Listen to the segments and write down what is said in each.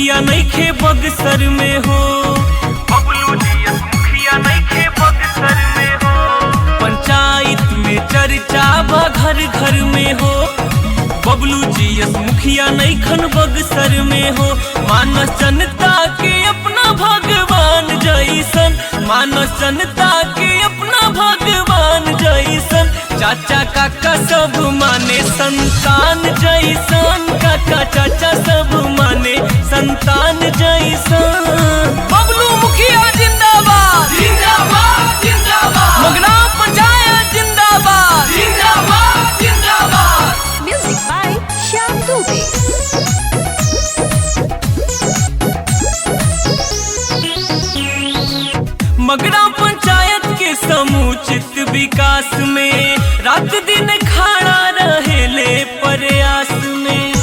मुखिया नइखे बक्सर में हो, बबलू जीएस मुखिया नइखे बक्सर में हो। पंचायत में चर्चा बा घर घर में हो, बबलू जीएस मुखिया नइखन बक्सर में हो। मानस जनता के अपना भगवान जैसन, मानस जनता के अपना भगवान जैसन। चाचा काका सब माने संतान जैसन, काका चाचा सब माने संतान जैसन। बबलू मुखिया जिंदाबाद जिंदाबाद जिंदाबाद, मगरा पंचायत जिंदाबाद जिंदाबाद जिंदाबाद। Music by Shyam Dubey. मगरा पंचायत के समुचित विकास में रात दिन खड़ा रहेले प्रयास में,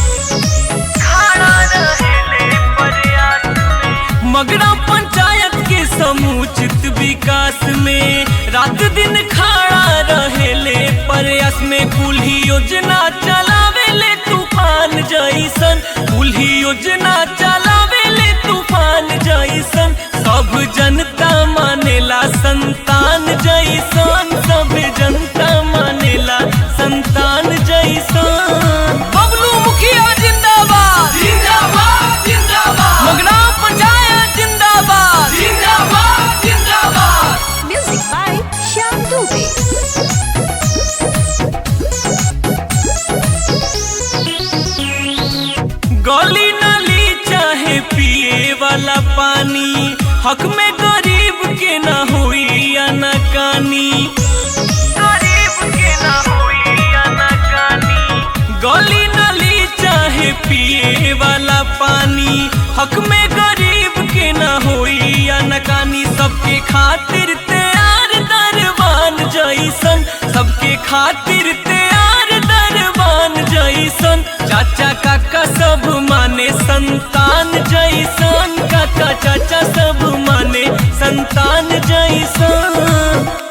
खड़ा रहेले प्रयास में। मगरा पंचायत के समुचित विकास में रात दिन खड़ा रहेले प्रयास में। कुल्ही योजना चलावेले तूफान जैसन, कुल्ही योजना चलावेले तूफान जैसन। सब जनता मानेला संतान जैसन, सब जनता मानेला संतान जैसन। बबलू मुखिया जिंदाबाद जिंदाबाद जिंदाबाद, मगरा पंचायत जिंदाबाद जिंदाबाद जिंदाबाद। Music by Shyam Dubey. गली नाली चाहे पिए वाला पानी, हक में गरीब के ना होई अनकानी, गरीब के ना होई अनकानी। गली नाली चाहे पिए वाला पानी, हक में गरीब के ना होई अनकानी। सबके खातिर तैयार दरबान जैसन, सबके खातिर तैयार दरबान जैसन। चाचा काका सब माने संतान जैसन, काका चाचा सब माने संतान जैसन।